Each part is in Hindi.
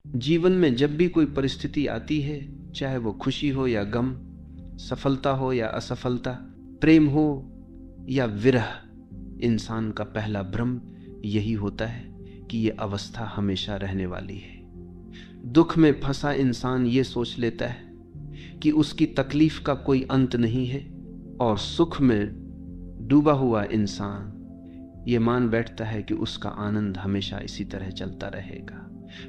जीवन में जब भी कोई परिस्थिति आती है, चाहे वो खुशी हो या गम, सफलता हो या असफलता, प्रेम हो या विरह, इंसान का पहला भ्रम यही होता है कि ये अवस्था हमेशा रहने वाली है। दुख में फंसा इंसान ये सोच लेता है कि उसकी तकलीफ का कोई अंत नहीं है, और सुख में डूबा हुआ इंसान ये मान बैठता है कि उसका आनंद हमेशा इसी तरह चलता रहेगा।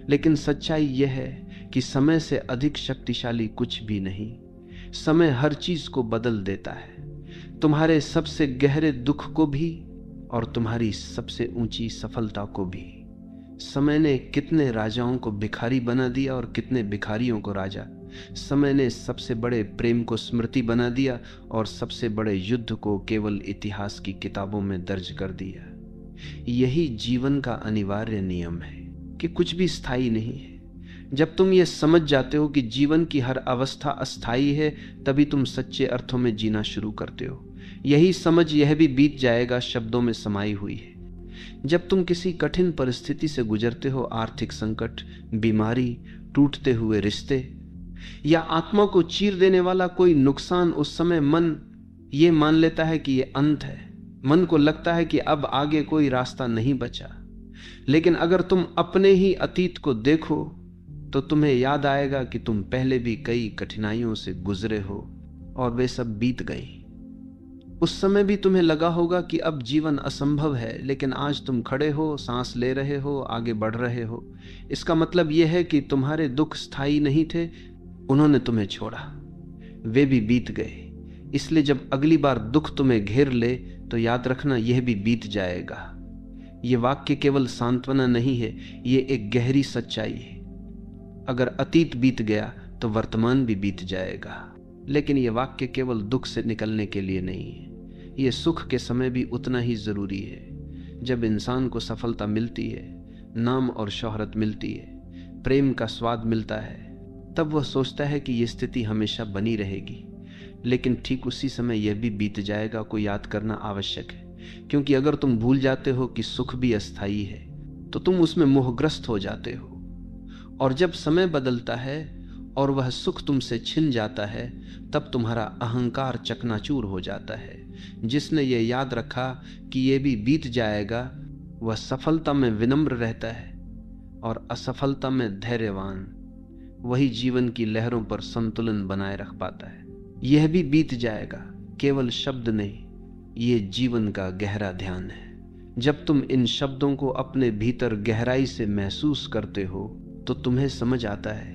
लेकिन सच्चाई यह है कि समय से अधिक शक्तिशाली कुछ भी नहीं। समय हर चीज को बदल देता है, तुम्हारे सबसे गहरे दुख को भी और तुम्हारी सबसे ऊंची सफलता को भी। समय ने कितने राजाओं को भिखारी बना दिया और कितने भिखारियों को राजा। समय ने सबसे बड़े प्रेम को स्मृति बना दिया और सबसे बड़े युद्ध को केवल इतिहास की किताबों में दर्ज कर दिया। यही जीवन का अनिवार्य नियम है कि कुछ भी स्थायी नहीं है। जब तुम ये समझ जाते हो कि जीवन की हर अवस्था अस्थायी है, तभी तुम सच्चे अर्थों में जीना शुरू करते हो। यही समझ यह भी बीत जाएगा शब्दों में समाई हुई है। जब तुम किसी कठिन परिस्थिति से गुजरते हो, आर्थिक संकट, बीमारी, टूटते हुए रिश्ते या आत्मा को चीर देने वाला कोई नुकसान, उस समय मन ये मान लेता है कि ये अंत है। मन को लगता है कि अब आगे कोई रास्ता नहीं बचा। लेकिन अगर तुम अपने ही अतीत को देखो तो तुम्हें याद आएगा कि तुम पहले भी कई कठिनाइयों से गुजरे हो और वे सब बीत गई। उस समय भी तुम्हें लगा होगा कि अब जीवन असंभव है, लेकिन आज तुम खड़े हो, सांस ले रहे हो, आगे बढ़ रहे हो। इसका मतलब यह है कि तुम्हारे दुख स्थायी नहीं थे, उन्होंने तुम्हें छोड़ा, वे भी बीत गए। इसलिए जब अगली बार दुख तुम्हें घेर ले तो याद रखना यह भी बीत जाएगा। यह वाक्य केवल सांत्वना नहीं है, यह एक गहरी सच्चाई है। अगर अतीत बीत गया तो वर्तमान भी बीत जाएगा। लेकिन यह वाक्य केवल दुख से निकलने के लिए नहीं है, यह सुख के समय भी उतना ही जरूरी है। जब इंसान को सफलता मिलती है, नाम और शोहरत मिलती है, प्रेम का स्वाद मिलता है, तब वह सोचता है कि यह स्थिति हमेशा बनी रहेगी। लेकिन ठीक उसी समय यह भी बीत जाएगा को याद करना आवश्यक है, क्योंकि अगर तुम भूल जाते हो कि सुख भी अस्थायी है तो तुम उसमें मोहग्रस्त हो जाते हो। और जब समय बदलता है और वह सुख तुमसे छिन जाता है, तब तुम्हारा अहंकार चकनाचूर हो जाता है। जिसने यह याद रखा कि यह भी बीत जाएगा, वह सफलता में विनम्र रहता है और असफलता में धैर्यवान। वही जीवन की लहरों पर संतुलन बनाए रख पाता है। यह भी बीत जाएगा केवल शब्द नहीं, ये जीवन का गहरा ध्यान है। जब तुम इन शब्दों को अपने भीतर गहराई से महसूस करते हो तो तुम्हें समझ आता है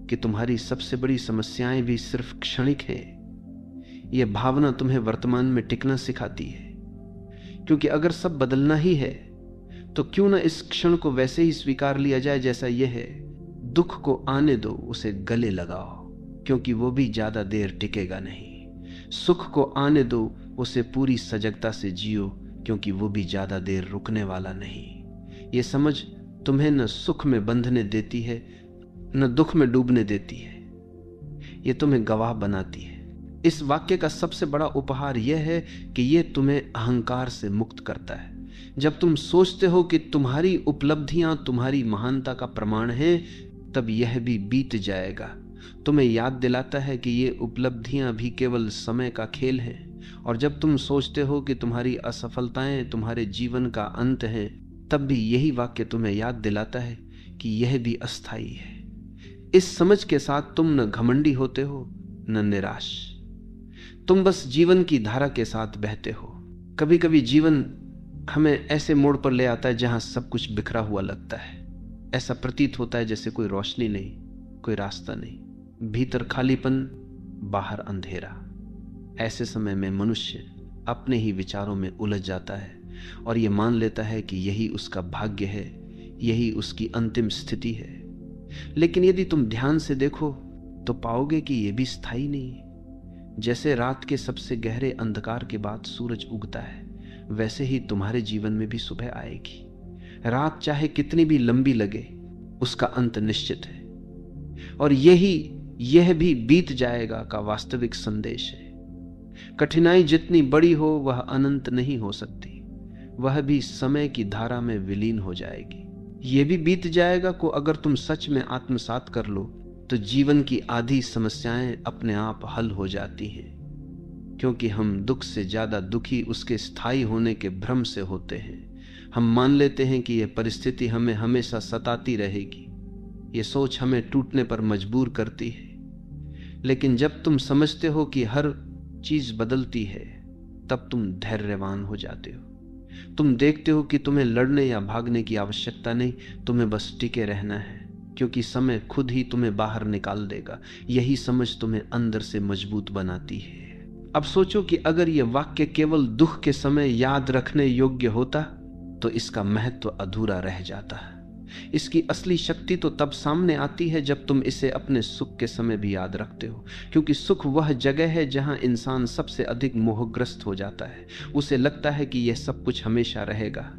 कि तुम्हारी सबसे बड़ी समस्याएं भी सिर्फ क्षणिक हैं। यह भावना तुम्हें वर्तमान में टिकना सिखाती है, क्योंकि अगर सब बदलना ही है तो क्यों ना इस क्षण को वैसे ही स्वीकार लिया जाए जैसा यह है। दुख को आने दो, उसे गले लगाओ, क्योंकि वो भी ज्यादा देर टिकेगा नहीं। सुख को आने दो, उसे पूरी सजगता से जियो, क्योंकि वो भी ज्यादा देर रुकने वाला नहीं। ये समझ तुम्हें न सुख में बंधने देती है न दुख में डूबने देती है, ये तुम्हें गवाह बनाती है। इस वाक्य का सबसे बड़ा उपहार यह है कि यह तुम्हें अहंकार से मुक्त करता है। जब तुम सोचते हो कि तुम्हारी उपलब्धियां तुम्हारी महानता का प्रमाण है, तब यह भी बीत जाएगा। तुम्हें याद दिलाता है कि ये उपलब्धियां भी केवल समय का खेल है। और जब तुम सोचते हो कि तुम्हारी असफलताएं तुम्हारे जीवन का अंत है, तब भी यही वाक्य तुम्हें याद दिलाता है कि यह भी अस्थायी है। इस समझ के साथ तुम न घमंडी होते हो न निराश, तुम बस जीवन की धारा के साथ बहते हो। कभी कभी जीवन हमें ऐसे मोड़ पर ले आता है जहां सब कुछ बिखरा हुआ लगता है। ऐसा प्रतीत होता है जैसे कोई रोशनी नहीं, कोई रास्ता नहीं, भीतर खालीपन, बाहर अंधेरा। ऐसे समय में मनुष्य अपने ही विचारों में उलझ जाता है और यह मान लेता है कि यही उसका भाग्य है, यही उसकी अंतिम स्थिति है। लेकिन यदि तुम ध्यान से देखो तो पाओगे कि यह भी स्थायी नहीं है। जैसे रात के सबसे गहरे अंधकार के बाद सूरज उगता है, वैसे ही तुम्हारे जीवन में भी सुबह आएगी। रात चाहे कितनी भी लंबी लगे, उसका अंत निश्चित है। और यह भी बीत जाएगा का वास्तविक संदेश है। कठिनाई जितनी बड़ी हो वह अनंत नहीं हो सकती, वह भी समय की धारा में विलीन हो जाएगी। यह भी बीत जाएगा को अगर तुम सच में आत्मसात कर लो तो जीवन की आधी समस्याएं अपने आप हल हो जाती हैं, क्योंकि हम दुख से ज्यादा दुखी उसके स्थायी होने के भ्रम से होते हैं। हम मान लेते हैं कि यह परिस्थिति हमें हमेशा सताती रहेगी, यह सोच हमें टूटने पर मजबूर करती है। लेकिन जब तुम समझते हो कि हर चीज बदलती है, तब तुम धैर्यवान हो जाते हो। तुम देखते हो कि तुम्हें लड़ने या भागने की आवश्यकता नहीं, तुम्हें बस टिके रहना है, क्योंकि समय खुद ही तुम्हें बाहर निकाल देगा। यही समझ तुम्हें अंदर से मजबूत बनाती है। अब सोचो कि अगर यह वाक्य केवल दुख के समय याद रखने योग्य होता तो इसका महत्व अधूरा रह जाता। इसकी असली शक्ति तो तब सामने आती है जब तुम इसे अपने सुख के समय भी याद रखते हो, क्योंकि सुख वह जगह है जहां इंसान सबसे अधिक मोहग्रस्त हो जाता है। उसे लगता है कि यह सब कुछ हमेशा रहेगा,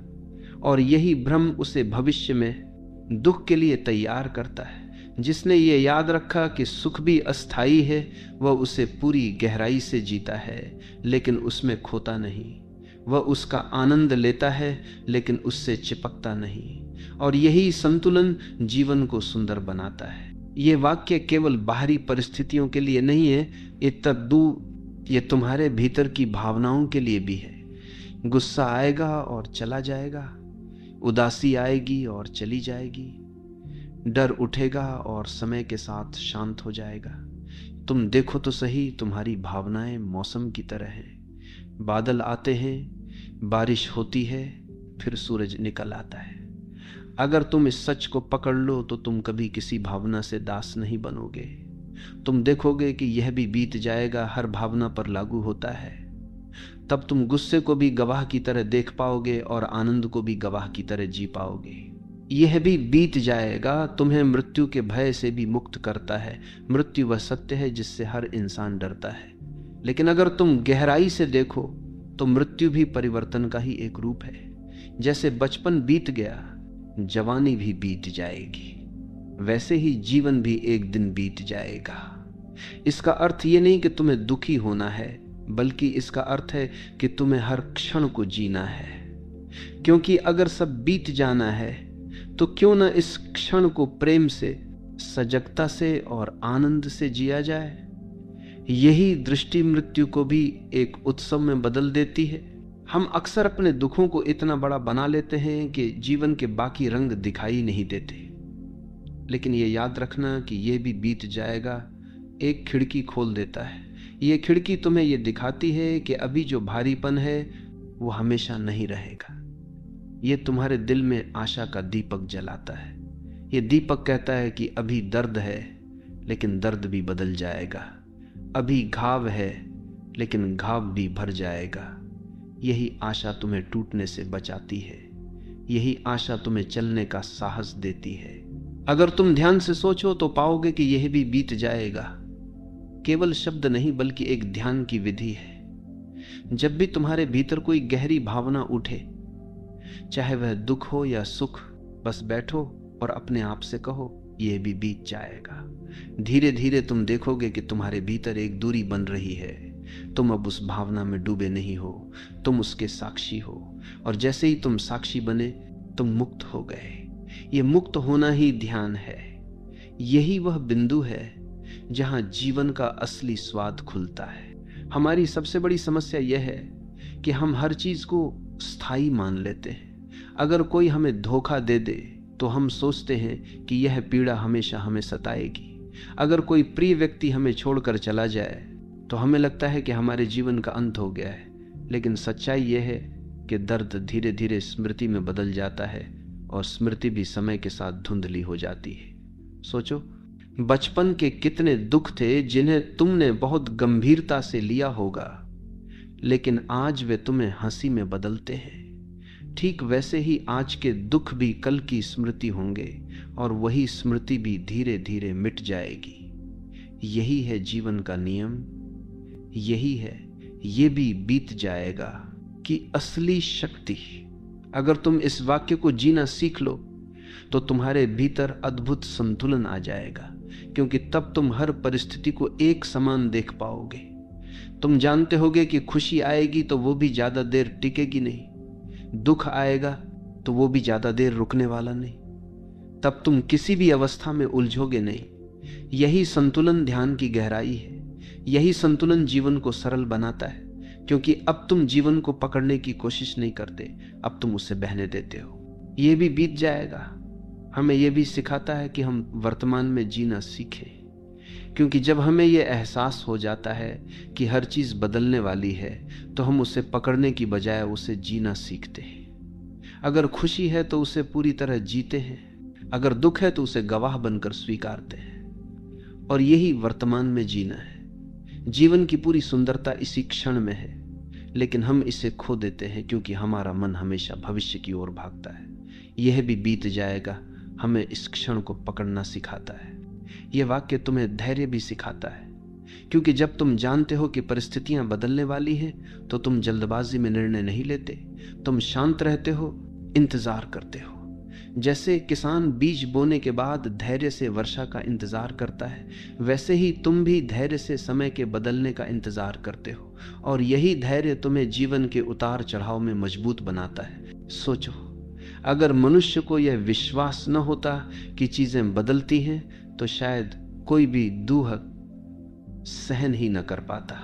और यही भ्रम उसे भविष्य में दुख के लिए तैयार करता है। जिसने ये याद रखा कि सुख भी अस्थाई है, वह उसे पूरी गहराई से जीता है, लेकिन उसमें खोता नहीं। वह उसका आनंद लेता है, लेकिन उससे चिपकता नहीं। और यही संतुलन जीवन को सुंदर बनाता है। ये वाक्य केवल बाहरी परिस्थितियों के लिए नहीं है, ये तुम्हारे भीतर की भावनाओं के लिए भी है। गुस्सा आएगा और चला जाएगा, उदासी आएगी और चली जाएगी, डर उठेगा और समय के साथ शांत हो जाएगा। तुम देखो तो सही, तुम्हारी भावनाएं मौसम की तरह हैं। बादल आते हैं, बारिश होती है, फिर सूरज निकल आता है। अगर तुम इस सच को पकड़ लो तो तुम कभी किसी भावना से दास नहीं बनोगे। तुम देखोगे कि यह भी बीत जाएगा हर भावना पर लागू होता है। तब तुम गुस्से को भी गवाह की तरह देख पाओगे और आनंद को भी गवाह की तरह जी पाओगे। यह भी बीत जाएगा तुम्हें मृत्यु के भय से भी मुक्त करता है। मृत्यु वह सत्य है जिससे हर इंसान डरता है, लेकिन अगर तुम गहराई से देखो तो मृत्यु भी परिवर्तन का ही एक रूप है। जैसे बचपन बीत गया, जवानी भी बीत जाएगी, वैसे ही जीवन भी एक दिन बीत जाएगा। इसका अर्थ ये नहीं कि तुम्हें दुखी होना है, बल्कि इसका अर्थ है कि तुम्हें हर क्षण को जीना है। क्योंकि अगर सब बीत जाना है तो क्यों न इस क्षण को प्रेम से, सजगता से और आनंद से जिया जाए। यही दृष्टि मृत्यु को भी एक उत्सव में बदल देती है। हम अक्सर अपने दुखों को इतना बड़ा बना लेते हैं कि जीवन के बाकी रंग दिखाई नहीं देते। लेकिन ये याद रखना कि यह भी बीत जाएगा एक खिड़की खोल देता है। ये खिड़की तुम्हें ये दिखाती है कि अभी जो भारीपन है वो हमेशा नहीं रहेगा। ये तुम्हारे दिल में आशा का दीपक जलाता है। ये दीपक कहता है कि अभी दर्द है, लेकिन दर्द भी बदल जाएगा। अभी घाव है, लेकिन घाव भी भर जाएगा। यही आशा तुम्हें टूटने से बचाती है। यही आशा तुम्हें चलने का साहस देती है। अगर तुम ध्यान से सोचो तो पाओगे कि यह भी बीत जाएगा केवल शब्द नहीं, बल्कि एक ध्यान की विधि है। जब भी तुम्हारे भीतर कोई गहरी भावना उठे, चाहे वह दुख हो या सुख, बस बैठो और अपने आप से कहो यह भी बीत जाएगा। धीरे धीरे तुम देखोगे कि तुम्हारे भीतर एक दूरी बन रही है। तुम अब उस भावना में डूबे नहीं हो, तुम उसके साक्षी हो। और जैसे ही तुम साक्षी बने, तुम मुक्त हो गए। ये मुक्त होना ही ध्यान है। यही वह बिंदु है जहां जीवन का असली स्वाद खुलता है। हमारी सबसे बड़ी समस्या यह है कि हम हर चीज को स्थायी मान लेते हैं। अगर कोई हमें धोखा दे दे तो हम सोचते हैं कि यह पीड़ा हमेशा हमें सताएगी। अगर कोई प्रिय व्यक्ति हमें छोड़कर चला जाए तो हमें लगता है कि हमारे जीवन का अंत हो गया है। लेकिन सच्चाई यह है कि दर्द धीरे धीरे स्मृति में बदल जाता है, और स्मृति भी समय के साथ धुंधली हो जाती है। सोचो, बचपन के कितने दुख थे जिन्हें तुमने बहुत गंभीरता से लिया होगा, लेकिन आज वे तुम्हें हंसी में बदलते हैं। ठीक वैसे ही आज के दुख भी कल की स्मृति होंगे, और वही स्मृति भी धीरे धीरे मिट जाएगी। यही है जीवन का नियम। यही है ये भी बीत जाएगा कि असली शक्ति। अगर तुम इस वाक्य को जीना सीख लो तो तुम्हारे भीतर अद्भुत संतुलन आ जाएगा, क्योंकि तब तुम हर परिस्थिति को एक समान देख पाओगे। तुम जानते होगे कि खुशी आएगी तो वो भी ज्यादा देर टिकेगी नहीं, दुख आएगा तो वो भी ज्यादा देर रुकने वाला नहीं। तब तुम किसी भी अवस्था में उलझोगे नहीं। यही संतुलन ध्यान की गहराई है। यही संतुलन जीवन को सरल बनाता है, क्योंकि अब तुम जीवन को पकड़ने की कोशिश नहीं करते, अब तुम उसे बहने देते हो। यह भी बीत जाएगा। हमें यह भी सिखाता है कि हम वर्तमान में जीना सीखें, क्योंकि जब हमें यह एहसास हो जाता है कि हर चीज बदलने वाली है, तो हम उसे पकड़ने की बजाय उसे जीना सीखते हैं। अगर खुशी है तो उसे पूरी तरह जीते हैं, अगर दुख है तो उसे गवाह बनकर स्वीकारते हैं। और यही वर्तमान में जीना है। जीवन की पूरी सुंदरता इसी क्षण में है, लेकिन हम इसे खो देते हैं क्योंकि हमारा मन हमेशा भविष्य की ओर भागता है। यह भी बीत जाएगा हमें इस क्षण को पकड़ना सिखाता है। यह वाक्य तुम्हें धैर्य भी सिखाता है, क्योंकि जब तुम जानते हो कि परिस्थितियां बदलने वाली हैं, तो तुम जल्दबाजी में निर्णय नहीं लेते। तुम शांत रहते हो, इंतजार करते हो। जैसे किसान बीज बोने के बाद धैर्य से वर्षा का इंतजार करता है, वैसे ही तुम भी धैर्य से समय के बदलने का इंतजार करते हो। और यही धैर्य तुम्हें जीवन के उतार चढ़ाव में मजबूत बनाता है। सोचो, अगर मनुष्य को यह विश्वास न होता कि चीजें बदलती हैं, तो शायद कोई भी दुख सहन ही न कर पाता।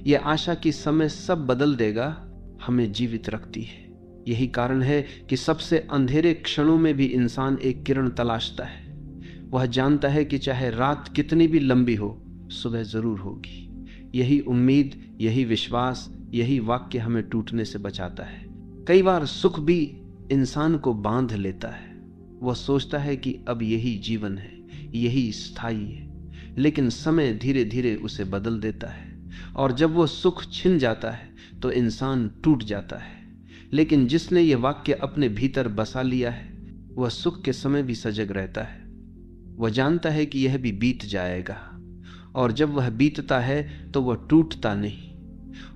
यह आशा कि समय सब बदल देगा हमें जीवित रखती है। यही कारण है कि सबसे अंधेरे क्षणों में भी इंसान एक किरण तलाशता है। वह जानता है कि चाहे रात कितनी भी लंबी हो, सुबह जरूर होगी। यही उम्मीद, यही विश्वास, यही वाक्य हमें टूटने से बचाता है। कई बार सुख भी इंसान को बांध लेता है। वह सोचता है कि अब यही जीवन है, यही स्थायी है, लेकिन समय धीरे धीरे उसे बदल देता है। और जब वह सुख छिन जाता है तो इंसान टूट जाता है। लेकिन जिसने यह वाक्य अपने भीतर बसा लिया है, वह सुख के समय भी सजग रहता है। वह जानता है कि यह भी बीत जाएगा, और जब वह बीतता है तो वह टूटता नहीं।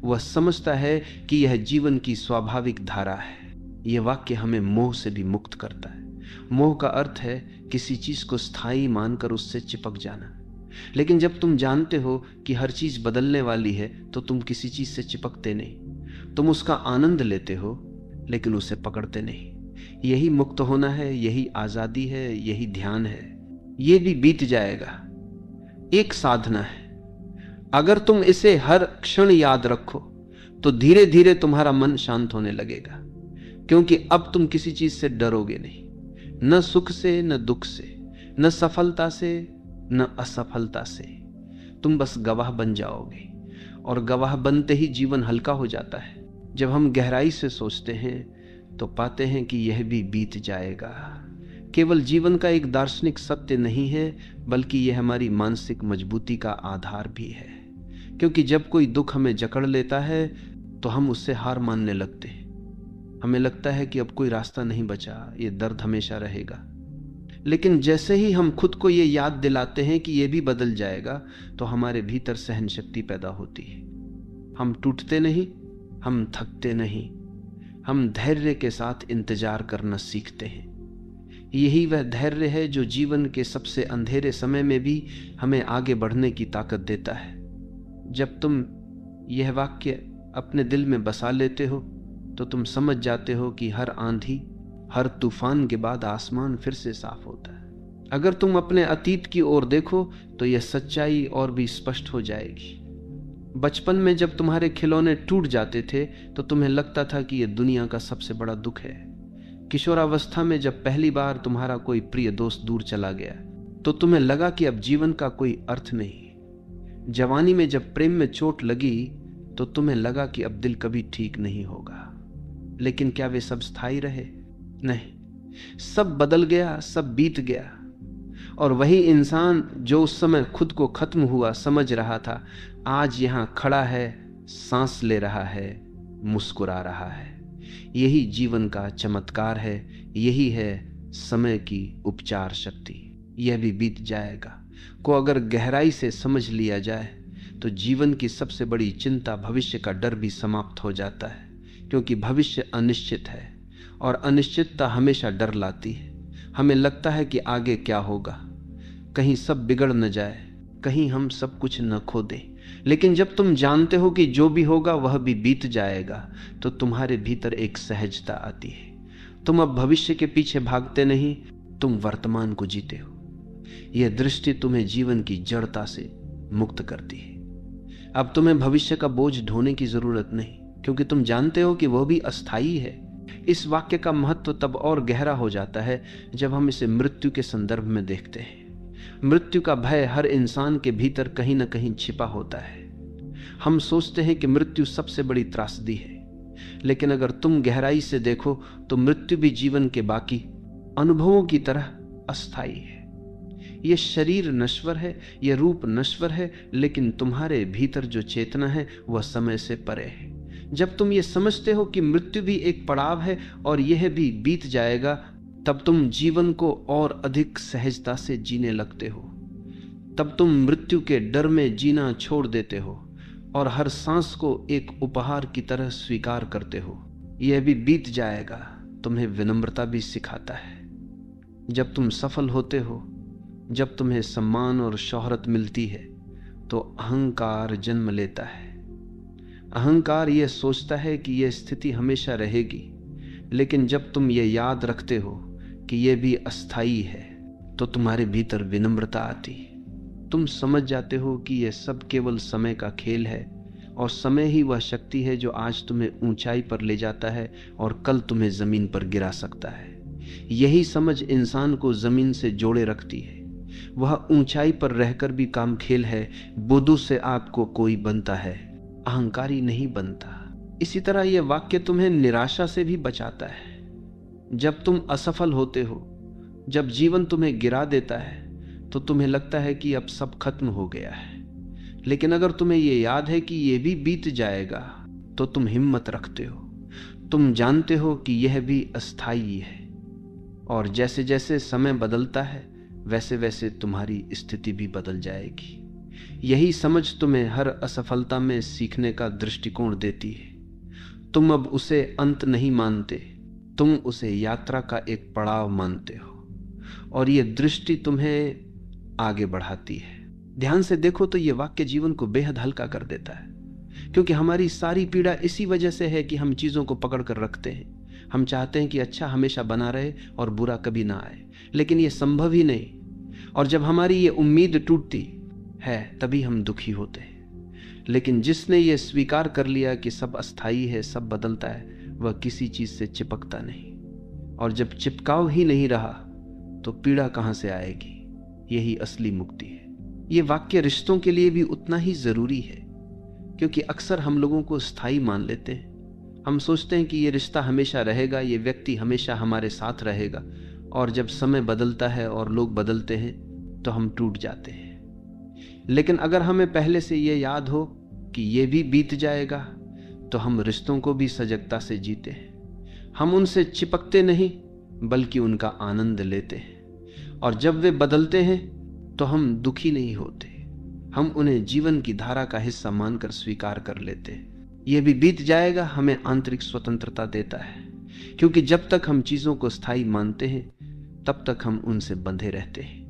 वह समझता है कि यह जीवन की स्वाभाविक धारा है। यह वाक्य हमें मोह से भी मुक्त करता है। मोह का अर्थ है किसी चीज को स्थायी मानकर उससे चिपक जाना। लेकिन जब तुम जानते हो कि हर चीज बदलने वाली है, तो तुम किसी चीज से चिपकते नहीं। तुम उसका आनंद लेते हो, लेकिन उसे पकड़ते नहीं। यही मुक्त होना है, यही आजादी है, यही ध्यान है। यह भी बीत जाएगा एक साधना है। अगर तुम इसे हर क्षण याद रखो, तो धीरे धीरे तुम्हारा मन शांत होने लगेगा, क्योंकि अब तुम किसी चीज से डरोगे नहीं। न सुख से, न दुख से, न सफलता से, न असफलता से। तुम बस गवाह बन जाओगे, और गवाह बनते ही जीवन हल्का हो जाता है। जब हम गहराई से सोचते हैं तो पाते हैं कि यह भी बीत जाएगा। केवल जीवन का एक दार्शनिक सत्य नहीं है, बल्कि यह हमारी मानसिक मजबूती का आधार भी है। क्योंकि जब कोई दुख हमें जकड़ लेता है तो हम उससे हार मानने लगते हैं। हमें लगता है कि अब कोई रास्ता नहीं बचा, ये दर्द हमेशा रहेगा। लेकिन जैसे ही हम खुद को ये याद दिलाते हैं कि ये भी बदल जाएगा, तो हमारे भीतर सहन शक्ति पैदा होती है। हम टूटते नहीं, हम थकते नहीं, हम धैर्य के साथ इंतजार करना सीखते हैं। यही वह धैर्य है जो जीवन के सबसे अंधेरे समय में भी हमें आगे बढ़ने की ताकत देता है। जब तुम यह वाक्य अपने दिल में बसा लेते हो, तो तुम समझ जाते हो कि हर आंधी, हर तूफान के बाद आसमान फिर से साफ होता है। अगर तुम अपने अतीत की ओर देखो तो यह सच्चाई और भी स्पष्ट हो जाएगी। बचपन में जब तुम्हारे खिलौने टूट जाते थे तो तुम्हें लगता था कि यह दुनिया का सबसे बड़ा दुख है। किशोरावस्था में जब पहली बार तुम्हारा कोई प्रिय दोस्त दूर चला गया तो तुम्हें लगा कि अब जीवन का कोई अर्थ नहीं। जवानी में जब प्रेम में चोट लगी तो तुम्हें लगा कि अब दिल कभी ठीक नहीं होगा। लेकिन क्या वे सब स्थायी रहे? नहीं, सब बदल गया, सब बीत गया। और वही इंसान जो उस समय खुद को खत्म हुआ समझ रहा था, आज यहां खड़ा है, सांस ले रहा है, मुस्कुरा रहा है। यही जीवन का चमत्कार है, यही है समय की उपचार शक्ति। यह भी बीत जाएगा को अगर गहराई से समझ लिया जाए तो जीवन की सबसे बड़ी चिंता, भविष्य का डर भी समाप्त हो जाता है। क्योंकि भविष्य अनिश्चित है और अनिश्चितता हमेशा डर लाती है। हमें लगता है कि आगे क्या होगा, कहीं सब बिगड़ न जाए, कहीं हम सब कुछ न खो दें। लेकिन जब तुम जानते हो कि जो भी होगा वह भी बीत जाएगा, तो तुम्हारे भीतर एक सहजता आती है। तुम अब भविष्य के पीछे भागते नहीं, तुम वर्तमान को जीते हो। यह दृष्टि तुम्हें जीवन की जड़ता से मुक्त करती है। अब तुम्हें भविष्य का बोझ ढोने की जरूरत नहीं, क्योंकि तुम जानते हो कि वह भी अस्थायी है। इस वाक्य का महत्व तब और गहरा हो जाता है जब हम इसे मृत्यु के संदर्भ में देखते हैं। मृत्यु का भय हर इंसान के भीतर कहीं ना कहीं छिपा होता है। हम सोचते हैं कि मृत्यु सबसे बड़ी त्रासदी है, लेकिन अगर तुम गहराई से देखो तो मृत्यु भी जीवन के बाकी अनुभवों की तरह अस्थायी है। यह शरीर नश्वर है, यह रूप नश्वर है, लेकिन तुम्हारे भीतर जो चेतना है वह समय से परे है। जब तुम ये समझते हो कि मृत्यु भी एक पड़ाव है और यह भी बीत जाएगा, तब तुम जीवन को और अधिक सहजता से जीने लगते हो। तब तुम मृत्यु के डर में जीना छोड़ देते हो और हर सांस को एक उपहार की तरह स्वीकार करते हो। यह भी बीत जाएगा तुम्हें विनम्रता भी सिखाता है। जब तुम सफल होते हो, जब तुम्हें सम्मान और शोहरत मिलती है, तो अहंकार जन्म लेता है। अहंकार यह सोचता है कि यह स्थिति हमेशा रहेगी, लेकिन जब तुम ये याद रखते हो कि यह भी अस्थायी है, तो तुम्हारे भीतर विनम्रता आती। तुम समझ जाते हो कि यह सब केवल समय का खेल है और समय ही वह शक्ति है जो आज तुम्हें ऊंचाई पर ले जाता है और कल तुम्हें जमीन पर गिरा सकता है। यही समझ इंसान को जमीन से जोड़े रखती है। वह ऊंचाई पर रहकर भी काम खेल है। बुद्धू से आपको कोई बनता है, अहंकारी नहीं बनता। इसी तरह यह वाक्य तुम्हें निराशा से भी बचाता है। जब तुम असफल होते हो, जब जीवन तुम्हें गिरा देता है, तो तुम्हें लगता है कि अब सब खत्म हो गया है। लेकिन अगर तुम्हें यह याद है कि यह भी बीत जाएगा, तो तुम हिम्मत रखते हो। तुम जानते हो कि यह भी अस्थायी है और जैसे जैसे समय बदलता है, वैसे वैसे तुम्हारी स्थिति भी बदल जाएगी। यही समझ तुम्हें हर असफलता में सीखने का दृष्टिकोण देती है। तुम अब उसे अंत नहीं मानते, तुम उसे यात्रा का एक पड़ाव मानते हो और यह दृष्टि तुम्हें आगे बढ़ाती है। ध्यान से देखो तो यह वाक्य जीवन को बेहद हल्का कर देता है, क्योंकि हमारी सारी पीड़ा इसी वजह से है कि हम चीजों को पकड़ कर रखते हैं। हम चाहते हैं कि अच्छा हमेशा बना रहे और बुरा कभी ना आए, लेकिन यह संभव ही नहीं। और जब हमारी ये उम्मीद टूटती है, तभी हम दुखी होते हैं। लेकिन जिसने ये स्वीकार कर लिया कि सब अस्थायी है, सब बदलता है, वह किसी चीज से चिपकता नहीं। और जब चिपकाव ही नहीं रहा, तो पीड़ा कहां से आएगी? यही असली मुक्ति है। ये वाक्य रिश्तों के लिए भी उतना ही जरूरी है, क्योंकि अक्सर हम लोगों को स्थायी मान लेते हैं। हम सोचते हैं कि ये रिश्ता हमेशा रहेगा, ये व्यक्ति हमेशा हमारे साथ रहेगा, और जब समय बदलता है और लोग बदलते हैं, तो हम टूट जाते हैं। लेकिन अगर हमें पहले से ये याद हो कि ये भी बीत जाएगा, तो हम रिश्तों को भी सजगता से जीते हैं। हम उनसे चिपकते नहीं, बल्कि उनका आनंद लेते हैं। और जब वे बदलते हैं, तो हम दुखी नहीं होते। हम उन्हें जीवन की धारा का हिस्सा मानकर स्वीकार कर लेते हैं। यह भी बीत जाएगा हमें आंतरिक स्वतंत्रता देता है, क्योंकि जब तक हम चीजों को स्थायी मानते हैं, तब तक हम उनसे बंधे रहते हैं।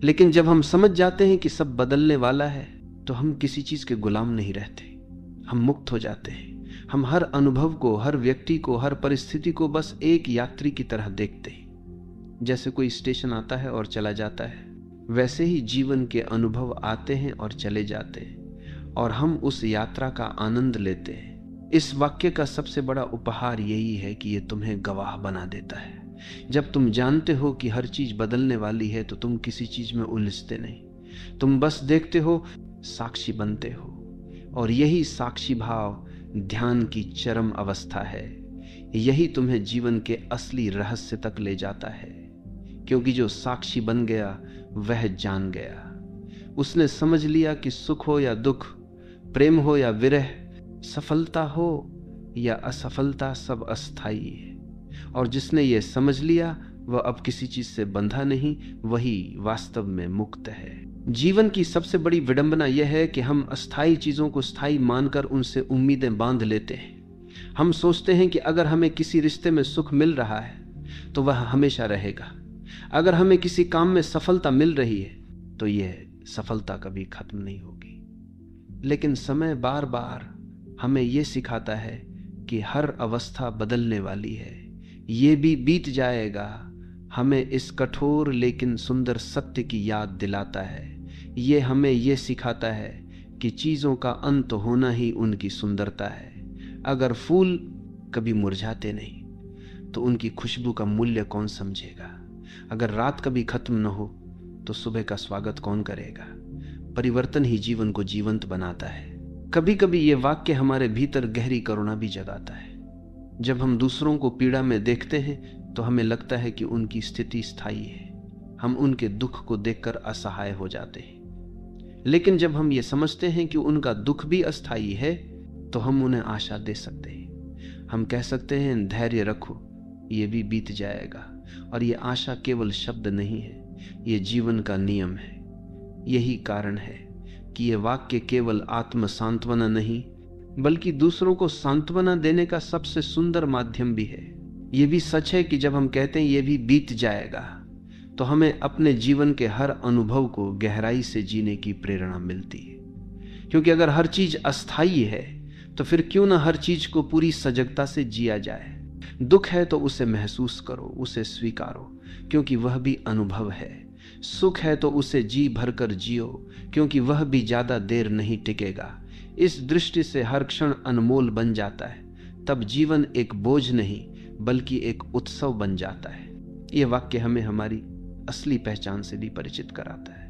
लेकिन जब हम समझ जाते हैं कि सब बदलने वाला है, तो हम किसी चीज के गुलाम नहीं रहते। हम मुक्त हो जाते हैं। हम हर अनुभव को, हर व्यक्ति को, हर परिस्थिति को बस एक यात्री की तरह देखते हैं। जैसे कोई स्टेशन आता है और चला जाता है, वैसे ही जीवन के अनुभव आते हैं और चले जाते हैं, और हम उस यात्रा का आनंद लेते हैं। इस वाक्य का सबसे बड़ा उपहार यही है कि यह तुम्हें गवाह बना देता है। जब तुम जानते हो कि हर चीज बदलने वाली है, तो तुम किसी चीज में उलझते नहीं। तुम बस देखते हो, साक्षी बनते हो। और यही साक्षी भाव ध्यान की चरम अवस्था है। यही तुम्हें जीवन के असली रहस्य तक ले जाता है, क्योंकि जो साक्षी बन गया वह जान गया। उसने समझ लिया कि सुख हो या दुख, प्रेम हो या विरह, सफलता हो या असफलता, सब अस्थायी है। और जिसने ये समझ लिया, वह अब किसी चीज से बंधा नहीं, वही वास्तव में मुक्त है। जीवन की सबसे बड़ी विडंबना यह है कि हम अस्थायी चीजों को स्थायी मानकर उनसे उम्मीदें बांध लेते हैं। हम सोचते हैं कि अगर हमें किसी रिश्ते में सुख मिल रहा है, तो वह हमेशा रहेगा। अगर हमें किसी काम में सफलता मिल रही है, तो यह सफलता कभी खत्म नहीं होगी। लेकिन समय बार बार हमें यह सिखाता है कि हर अवस्था बदलने वाली है। ये भी बीत जाएगा, हमें इस कठोर लेकिन सुंदर सत्य की याद दिलाता है। ये हमें ये सिखाता है कि चीज़ों का अंत होना ही उनकी सुंदरता है। अगर फूल कभी मुरझाते नहीं तो उनकी खुशबू का मूल्य कौन समझेगा? अगर रात कभी खत्म न हो तो सुबह का स्वागत कौन करेगा? परिवर्तन ही जीवन को जीवंत बनाता है। कभी कभी ये वाक्य हमारे भीतर गहरी करुणा भी जगाता है। जब हम दूसरों को पीड़ा में देखते हैं तो हमें लगता है कि उनकी स्थिति स्थायी है। हम उनके दुख को देखकर असहाय हो जाते हैं। लेकिन जब हम ये समझते हैं कि उनका दुख भी अस्थायी है तो हम उन्हें आशा दे सकते हैं। हम कह सकते हैं, धैर्य रखो, ये भी बीत जाएगा। और ये आशा केवल शब्द नहीं है, ये जीवन का नियम है। यही कारण है कि ये वाक्य केवल आत्म सांत्वना नहीं बल्कि दूसरों को सांत्वना देने का सबसे सुंदर माध्यम भी है। ये भी सच है कि जब हम कहते हैं ये भी बीत जाएगा तो हमें अपने जीवन के हर अनुभव को गहराई से जीने की प्रेरणा मिलती है। क्योंकि अगर हर चीज अस्थायी है तो फिर क्यों ना हर चीज को पूरी सजगता से जिया जाए। दुख है तो उसे महसूस करो, उसे स्वीकारो, क्योंकि वह भी अनुभव है। सुख है तो उसे जी भरकर जियो, क्योंकि वह भी ज्यादा देर नहीं टिकेगा। इस दृष्टि से हर क्षण अनमोल बन जाता है। तब जीवन एक बोझ नहीं बल्कि एक उत्सव बन जाता है। ये वाक्य हमें हमारी असली पहचान से भी परिचित कराता है।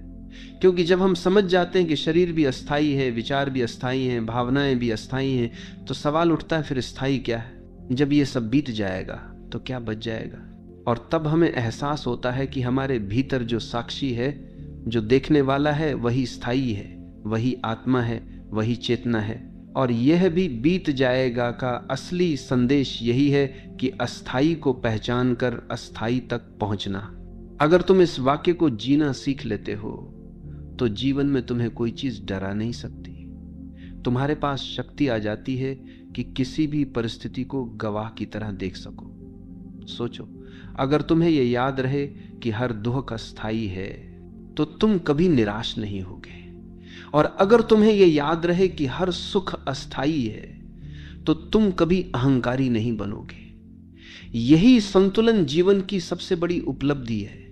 क्योंकि जब हम समझ जाते हैं कि शरीर भी अस्थायी है, विचार भी अस्थायी हैं, भावनाएं भी अस्थायी हैं, तो सवाल उठता है, फिर स्थायी क्या है? जब ये सब बीत जाएगा तो क्या बच जाएगा? और तब हमें एहसास होता है कि हमारे भीतर जो साक्षी है, जो देखने वाला है, वही स्थायी है, वही आत्मा है, वही चेतना है। और यह भी बीत जाएगा का असली संदेश यही है कि अस्थाई को पहचान कर अस्थाई तक पहुंचना। अगर तुम इस वाक्य को जीना सीख लेते हो तो जीवन में तुम्हें कोई चीज डरा नहीं सकती। तुम्हारे पास शक्ति आ जाती है कि किसी भी परिस्थिति को गवाह की तरह देख सको। सोचो, अगर तुम्हें यह याद रहे कि हर दुख अस्थाई है तो तुम कभी निराश नहीं होगे। और अगर तुम्हें यह याद रहे कि हर सुख अस्थाई है तो तुम कभी अहंकारी नहीं बनोगे। यही संतुलन जीवन की सबसे बड़ी उपलब्धि है।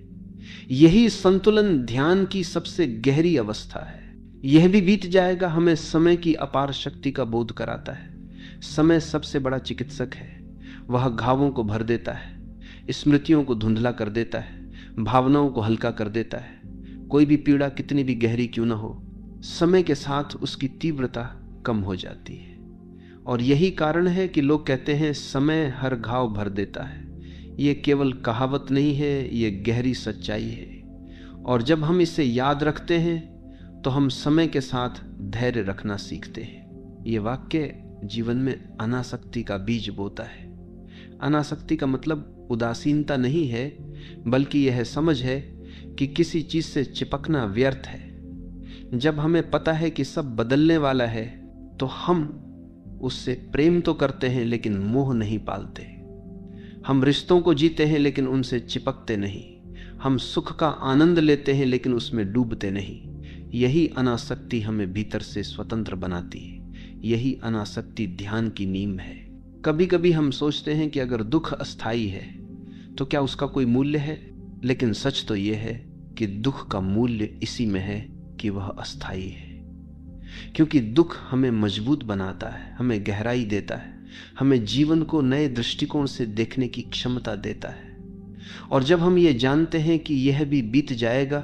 यही संतुलन ध्यान की सबसे गहरी अवस्था है। यह भी बीत जाएगा हमें समय की अपार शक्ति का बोध कराता है। समय सबसे बड़ा चिकित्सक है। वह घावों को भर देता है, स्मृतियों को धुंधला कर देता है, भावनाओं को हल्का कर देता है। कोई भी पीड़ा कितनी भी गहरी क्यों ना हो, समय के साथ उसकी तीव्रता कम हो जाती है। और यही कारण है कि लोग कहते हैं समय हर घाव भर देता है। ये केवल कहावत नहीं है, ये गहरी सच्चाई है। और जब हम इसे याद रखते हैं तो हम समय के साथ धैर्य रखना सीखते हैं। ये वाक्य जीवन में अनासक्ति का बीज बोता है। अनासक्ति का मतलब उदासीनता नहीं है, बल्कि यह समझ है कि किसी चीज से चिपकना व्यर्थ है। जब हमें पता है कि सब बदलने वाला है तो हम उससे प्रेम तो करते हैं लेकिन मोह नहीं पालते। हम रिश्तों को जीते हैं लेकिन उनसे चिपकते नहीं। हम सुख का आनंद लेते हैं लेकिन उसमें डूबते नहीं। यही अनासक्ति हमें भीतर से स्वतंत्र बनाती है। यही अनासक्ति ध्यान की नींव है। कभी कभी हम सोचते हैं कि अगर दुख अस्थाई है तो क्या उसका कोई मूल्य है? लेकिन सच तो यह है कि दुख का मूल्य इसी में है कि वह अस्थाई है। क्योंकि दुख हमें मजबूत बनाता है, हमें गहराई देता है, हमें जीवन को नए दृष्टिकोण से देखने की क्षमता देता है। और जब हम ये जानते हैं कि यह भी बीत जाएगा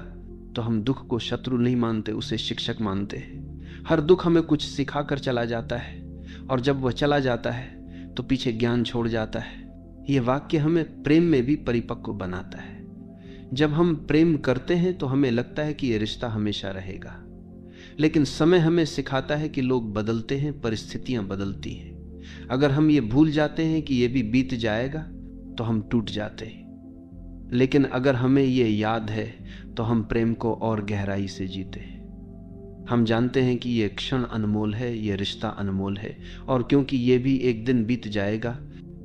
तो हम दुख को शत्रु नहीं मानते, उसे शिक्षक मानते हैं। हर दुख हमें कुछ सिखा कर चला जाता है और जब वह चला जाता है तो पीछे ज्ञान छोड़ जाता है। यह वाक्य हमें प्रेम में भी परिपक्व बनाता है। जब हम प्रेम करते हैं तो हमें लगता है कि यह रिश्ता हमेशा रहेगा, लेकिन समय हमें सिखाता है कि लोग बदलते हैं, परिस्थितियां बदलती हैं। अगर हम ये भूल जाते हैं कि यह भी बीत जाएगा तो हम टूट जाते हैं। लेकिन अगर हमें यह याद है तो हम प्रेम को और गहराई से जीते हैं। हम जानते हैं कि यह क्षण अनमोल है, यह रिश्ता अनमोल है, और क्योंकि यह भी एक दिन बीत जाएगा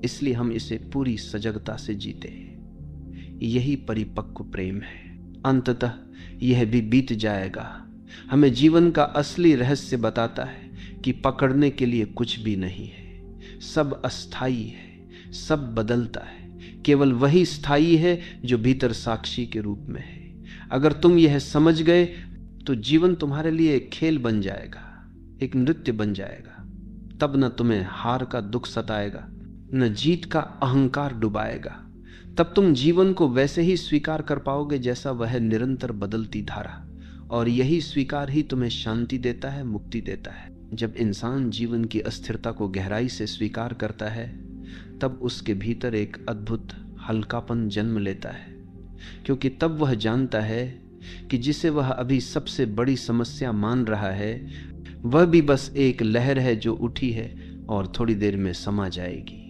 इसलिए हम इसे पूरी सजगता से जीते हैं। यही परिपक्व प्रेम है। अंततः यह भी बीत जाएगा हमें जीवन का असली रहस्य बताता है कि पकड़ने के लिए कुछ भी नहीं है। सब अस्थाई है, सब बदलता है, केवल वही स्थायी है जो भीतर साक्षी के रूप में है। अगर तुम यह समझ गए तो जीवन तुम्हारे लिए एक खेल बन जाएगा, एक नृत्य बन जाएगा। तब न तुम्हें हार का दुख सताएगा, न जीत का अहंकार डुबाएगा। तब तुम जीवन को वैसे ही स्वीकार कर पाओगे जैसा वह निरंतर बदलती धारा, और यही स्वीकार ही तुम्हें शांति देता है, मुक्ति देता है। जब इंसान जीवन की अस्थिरता को गहराई से स्वीकार करता है तब उसके भीतर एक अद्भुत हल्कापन जन्म लेता है, क्योंकि तब वह जानता है कि जिसे वह अभी सबसे बड़ी समस्या मान रहा है वह भी बस एक लहर है जो उठी है और थोड़ी देर में समा जाएगी।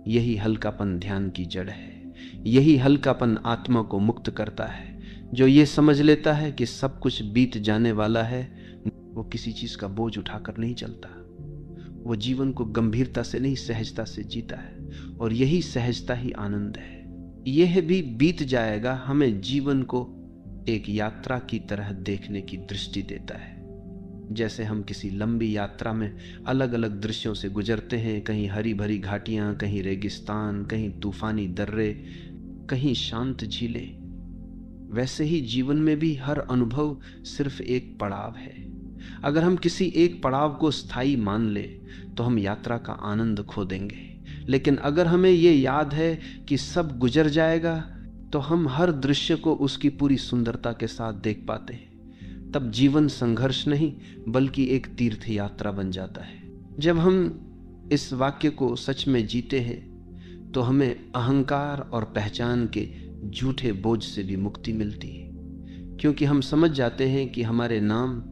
यही हल्कापन ध्यान की जड़ है। यही हल्कापन आत्मा को मुक्त करता है। जो ये समझ लेता है कि सब कुछ बीत जाने वाला है, वो किसी चीज का बोझ उठाकर नहीं चलता। वो जीवन को गंभीरता से नहीं, सहजता से जीता है, और यही सहजता ही आनंद है। यह भी बीत जाएगा हमें जीवन को एक यात्रा की तरह देखने की दृष्टि देता है। जैसे हम किसी लंबी यात्रा में अलग अलग दृश्यों से गुजरते हैं, कहीं हरी भरी घाटियां, कहीं रेगिस्तान, कहीं तूफानी दर्रे, कहीं शांत झीलें, वैसे ही जीवन में भी हर अनुभव सिर्फ एक पड़ाव है। अगर हम किसी एक पड़ाव को स्थायी मान ले तो हम यात्रा का आनंद खो देंगे। लेकिन अगर हमें ये याद है कि सब गुजर जाएगा तो हम हर दृश्य को उसकी पूरी सुंदरता के साथ देख पाते हैं। तब जीवन संघर्ष नहीं बल्कि एक तीर्थ यात्रा बन जाता है। जब हम इस वाक्य को सच में जीते हैं तो हमें अहंकार और पहचान के झूठे बोझ से भी मुक्ति मिलती है, क्योंकि हम समझ जाते हैं कि हमारे नाम,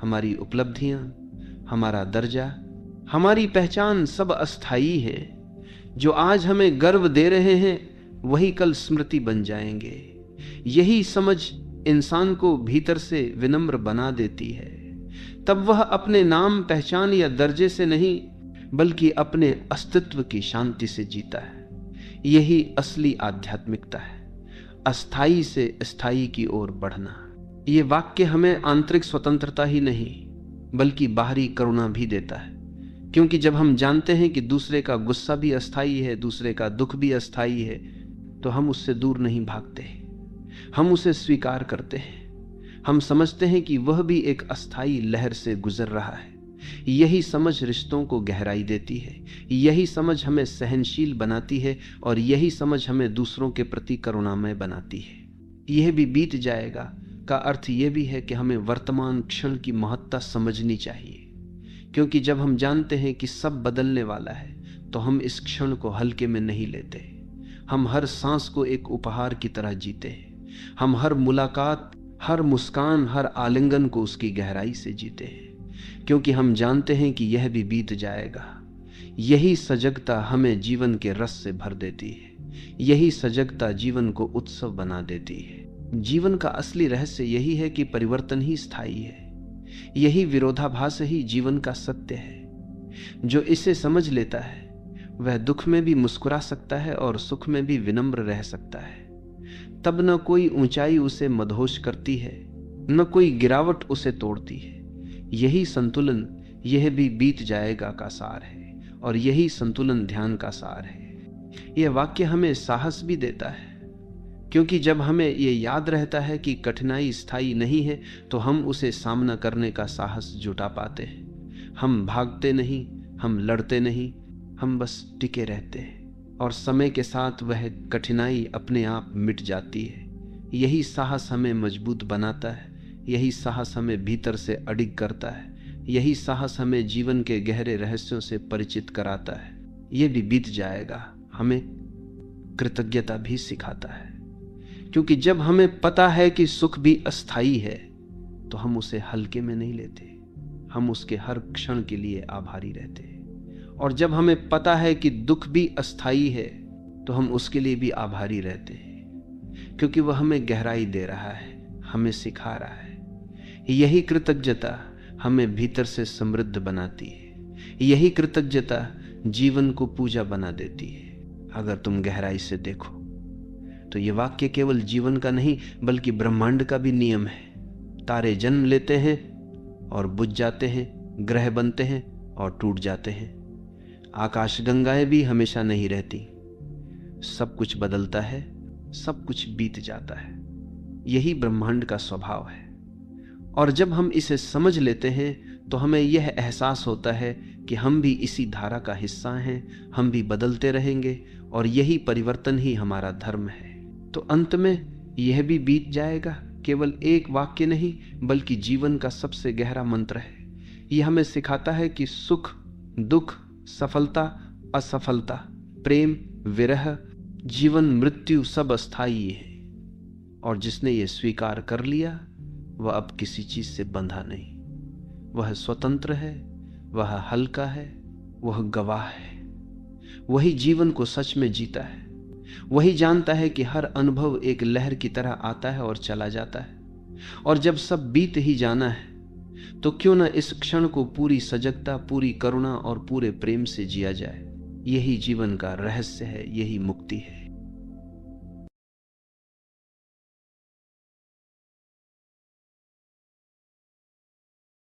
हमारी उपलब्धियां, हमारा दर्जा, हमारी पहचान सब अस्थायी है। जो आज हमें गर्व दे रहे हैं वही कल स्मृति बन जाएंगे। यही समझ इंसान को भीतर से विनम्र बना देती है। तब वह अपने नाम, पहचान या दर्जे से नहीं बल्कि अपने अस्तित्व की शांति से जीता है। यही असली आध्यात्मिकता है, अस्थाई से स्थायी की ओर बढ़ना। ये वाक्य हमें आंतरिक स्वतंत्रता ही नहीं बल्कि बाहरी करुणा भी देता है, क्योंकि जब हम जानते हैं कि दूसरे का गुस्सा भी अस्थाई है, दूसरे का दुख भी अस्थाई है, तो हम उससे दूर नहीं भागते, हम उसे स्वीकार करते हैं। हम समझते हैं कि वह भी एक अस्थाई लहर से गुजर रहा है। यही समझ रिश्तों को गहराई देती है, यही समझ हमें सहनशील बनाती है, और यही समझ हमें दूसरों के प्रति करुणामय बनाती है। यह भी बीत जाएगा का अर्थ यह भी है कि हमें वर्तमान क्षण की महत्ता समझनी चाहिए, क्योंकि जब हम जानते हैं कि सब बदलने वाला है तो हम इस क्षण को हल्के में नहीं लेते। हम हर सांस को एक उपहार की तरह जीते हैं। हम हर मुलाकात, हर मुस्कान, हर आलिंगन को उसकी गहराई से जीते हैं, क्योंकि हम जानते हैं कि यह भी बीत जाएगा। यही सजगता हमें जीवन के रस से भर देती है। यही सजगता जीवन को उत्सव बना देती है। जीवन का असली रहस्य यही है कि परिवर्तन ही स्थायी है। यही विरोधाभास ही जीवन का सत्य है। जो इसे समझ लेता है वह दुख में भी मुस्कुरा सकता है और सुख में भी विनम्र रह सकता है। तब न कोई ऊंचाई उसे मदहोश करती है, न कोई गिरावट उसे तोड़ती है। यही संतुलन, यह भी बीत जाएगा का सार है, और यही संतुलन ध्यान का सार है। यह वाक्य हमें साहस भी देता है, क्योंकि जब हमें यह याद रहता है कि कठिनाई स्थायी नहीं है तो हम उसे सामना करने का साहस जुटा पाते हैं। हम भागते नहीं, हम लड़ते नहीं, हम बस टिके रहते हैं, और समय के साथ वह कठिनाई अपने आप मिट जाती है। यही साहस हमें मजबूत बनाता है। यही साहस हमें भीतर से अडिग करता है। यही साहस हमें जीवन के गहरे रहस्यों से परिचित कराता है। यह भी बीत जाएगा हमें कृतज्ञता भी सिखाता है, क्योंकि जब हमें पता है कि सुख भी अस्थाई है तो हम उसे हल्के में नहीं लेते। हम उसके हर क्षण के लिए आभारी रहते हैं। और जब हमें पता है कि दुख भी अस्थाई है तो हम उसके लिए भी आभारी रहते हैं, क्योंकि वह हमें गहराई दे रहा है, हमें सिखा रहा है। यही कृतज्ञता हमें भीतर से समृद्ध बनाती है। यही कृतज्ञता जीवन को पूजा बना देती है। अगर तुम गहराई से देखो तो ये वाक्य केवल जीवन का नहीं बल्कि ब्रह्मांड का भी नियम है। तारे जन्म लेते हैं और बुझ जाते हैं, ग्रह बनते हैं और टूट जाते हैं। आकाशगंगाएं भी हमेशा नहीं रहती। सब कुछ बदलता है, सब कुछ बीत जाता है। यही ब्रह्मांड का स्वभाव है। और जब हम इसे समझ लेते हैं तो हमें यह एहसास होता है कि हम भी इसी धारा का हिस्सा हैं, हम भी बदलते रहेंगे और यही परिवर्तन ही हमारा धर्म है। तो अंत में यह भी बीत जाएगा। केवल एक वाक्य नहीं बल्कि जीवन का सबसे गहरा मंत्र है। यह हमें सिखाता है कि सुख, दुख, सफलता, असफलता, प्रेम, विरह, जीवन, मृत्यु सब अस्थायी है। और जिसने ये स्वीकार कर लिया वह अब किसी चीज से बंधा नहीं। वह स्वतंत्र है, वह हल्का है, वह गवाह है। वही जीवन को सच में जीता है। वही जानता है कि हर अनुभव एक लहर की तरह आता है और चला जाता है। और जब सब बीत ही जाना है तो क्यों न इस क्षण को पूरी सजगता, पूरी करुणा और पूरे प्रेम से जिया जाए। यही जीवन का रहस्य है, यही मुक्ति है।